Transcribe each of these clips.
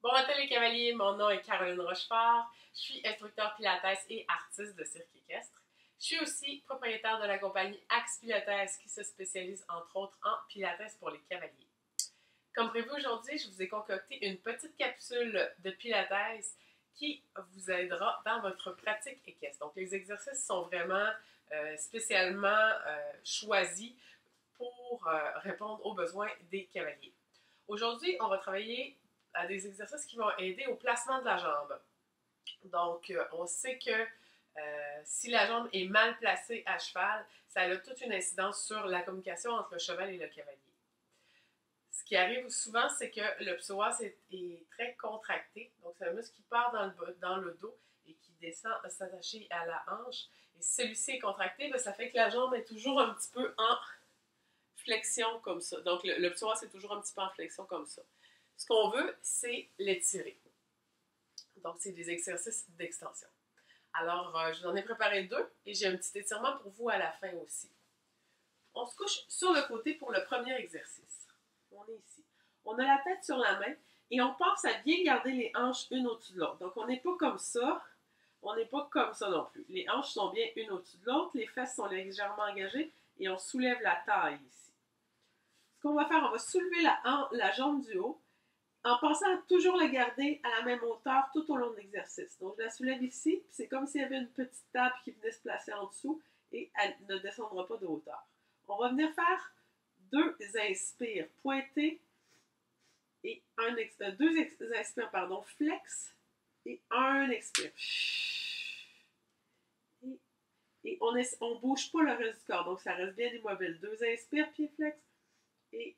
Bon matin les cavaliers, mon nom est Caroline Rochefort, je suis instructeur pilates et artiste de cirque équestre. Je suis aussi propriétaire de la compagnie Axe Pilates qui se spécialise entre autres en pilates pour les cavaliers. Comme prévu aujourd'hui, je vous ai concocté une petite capsule de pilates qui vous aidera dans votre pratique équestre. Donc les exercices sont vraiment spécialement choisis pour répondre aux besoins des cavaliers. Aujourd'hui, on va travailler à des exercices qui vont aider au placement de la jambe. Donc, on sait que si la jambe est mal placée à cheval, ça a toute une incidence sur la communication entre le cheval et le cavalier. Ce qui arrive souvent, c'est que le psoas est très contracté. Donc, c'est un muscle qui part dans le dos et qui descend s'attacher à la hanche. Et si celui-ci est contracté, bien, ça fait que la jambe est toujours un petit peu en flexion comme ça. Donc, le psoas est toujours un petit peu en flexion comme ça. Ce qu'on veut, c'est l'étirer. Donc, c'est des exercices d'extension. Alors, je vous en ai préparé deux et j'ai un petit étirement pour vous à la fin aussi. On se couche sur le côté pour le premier exercice. On est ici. On a la tête sur la main et on pense à bien garder les hanches une au-dessus de l'autre. Donc, on n'est pas comme ça. On n'est pas comme ça non plus. Les hanches sont bien une au-dessus de l'autre. Les fesses sont légèrement engagées et on soulève la taille ici. Ce qu'on va faire, on va soulever la jambe du haut en pensant à toujours la garder à la même hauteur tout au long de l'exercice. Donc, je la soulève ici, puis c'est comme s'il y avait une petite table qui venait se placer en dessous et elle ne descendra pas de hauteur. On va venir faire deux inspires pointés et deux inspires, flex et un expire. Et on ne bouge pas le reste du corps, donc ça reste bien immobile. Deux inspires, pied flex et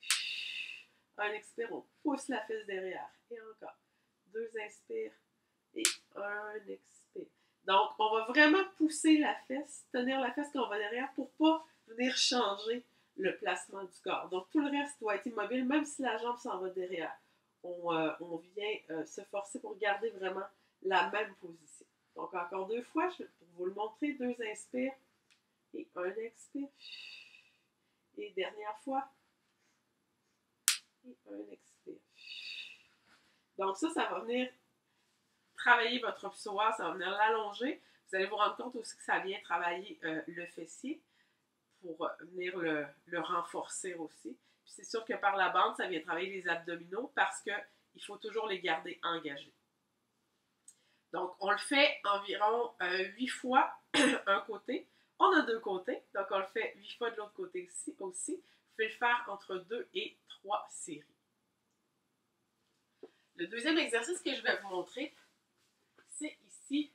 un expire, on pousse la fesse derrière. Et encore. Deux inspires et un expire. Donc, on va vraiment pousser la fesse, tenir la fesse quand on va derrière pour ne pas venir changer le placement du corps. Donc, tout le reste doit être immobile, même si la jambe s'en va derrière. On vient se forcer pour garder vraiment la même position. Donc, encore deux fois, pour vous le montrer, deux inspires et un expire. Et dernière fois. Et un expire. Donc ça va venir travailler votre psoas, ça va venir l'allonger. Vous allez vous rendre compte aussi que ça vient travailler le fessier pour venir le renforcer aussi. Puis c'est sûr que par la bande, ça vient travailler les abdominaux parce qu'il faut toujours les garder engagés. Donc, on le fait environ 8 fois un côté. On a deux côtés, donc on le fait 8 fois de l'autre côté ici aussi. Vous pouvez le faire entre 2 et 3 séries. Le deuxième exercice que je vais vous montrer, c'est ici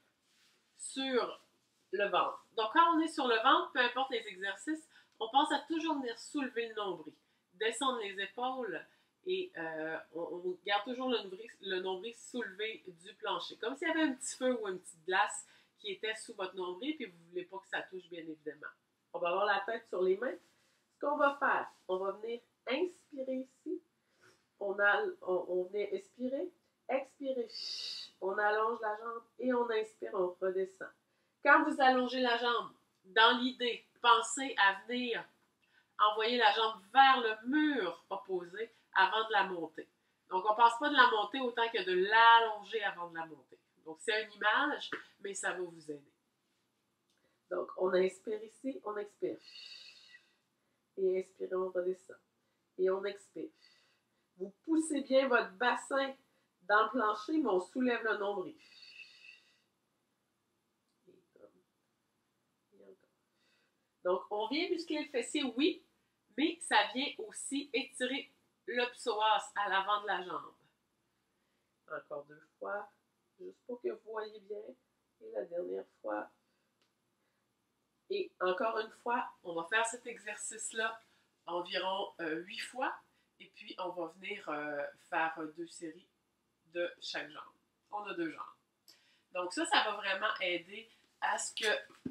sur le ventre. Donc, quand on est sur le ventre, peu importe les exercices, on pense à toujours venir soulever le nombril, descendre les épaules et on garde toujours le nombril soulevé du plancher. Comme s'il y avait un petit feu ou une petite glace qui était sous votre nombril et vous ne voulez pas que ça touche, bien évidemment. On va avoir la tête sur les mains. Ce qu'on va faire, on va venir inspirer ici. On vient expirer, expirer. On allonge la jambe et on inspire, on redescend. Quand vous allongez la jambe, dans l'idée, pensez à venir envoyer la jambe vers le mur opposé avant de la monter. Donc, on ne pense pas de la monter autant que de l'allonger avant de la monter. Donc, c'est une image, mais ça va vous aider. Donc, on inspire ici, on expire. Et inspirez, on redescend. Et on expire. Vous poussez bien votre bassin dans le plancher, mais on soulève le nombril. Donc, on vient muscler le fessier, oui, mais ça vient aussi étirer le psoas à l'avant de la jambe. Encore deux fois, juste pour que vous voyez bien. Et la dernière fois. Et encore une fois, on va faire cet exercice-là environ 8 fois. Et puis, on va venir faire 2 séries de chaque jambe. On a 2 jambes. Donc ça va vraiment aider à ce que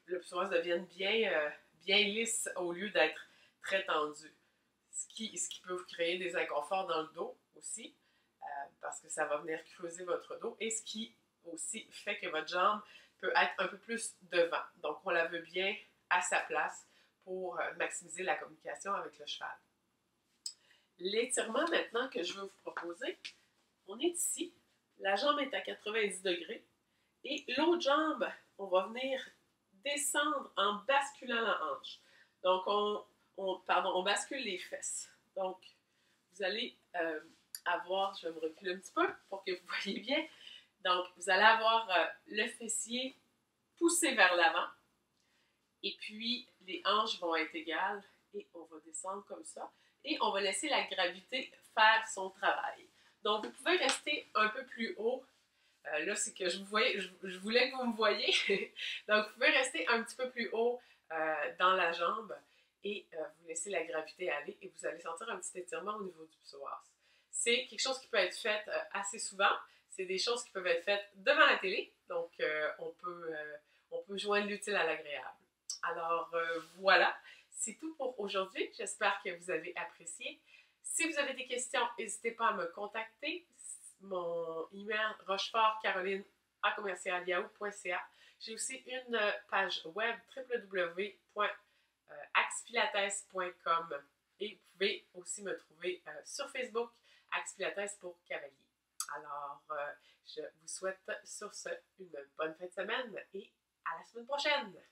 le psoas devienne bien lisse au lieu d'être très tendu. Ce qui peut vous créer des inconforts dans le dos aussi, parce que ça va venir creuser votre dos. Et ce qui aussi fait que votre jambe peut être un peu plus devant. Donc, on la veut bien à sa place pour maximiser la communication avec le cheval. L'étirement maintenant que je veux vous proposer, on est ici, la jambe est à 90 degrés, et l'autre jambe, on va venir descendre en basculant la hanche. Donc, on bascule les fesses. Donc, vous allez avoir, je vais me reculer un petit peu pour que vous voyez bien. Donc, vous allez avoir le fessier poussé vers l'avant, et puis les hanches vont être égales, et on va descendre comme ça, et on va laisser la gravité faire son travail. Donc, vous pouvez rester un peu plus haut. Là, c'est que je voulais que vous me voyiez. Donc, vous pouvez rester un petit peu plus haut dans la jambe et vous laissez la gravité aller et vous allez sentir un petit étirement au niveau du psoas. C'est quelque chose qui peut être fait assez souvent. C'est des choses qui peuvent être faites devant la télé. Donc, on peut joindre l'utile à l'agréable. Alors, voilà. C'est tout pour aujourd'hui. J'espère que vous avez apprécié. Si vous avez des questions, n'hésitez pas à me contacter. Mon email rochefort-caroline@yahoo.ca. J'ai aussi une page web www.axpilates.com et vous pouvez aussi me trouver sur Facebook Axe Pilates pour Cavalier. Alors, je vous souhaite sur ce une bonne fin de semaine et à la semaine prochaine!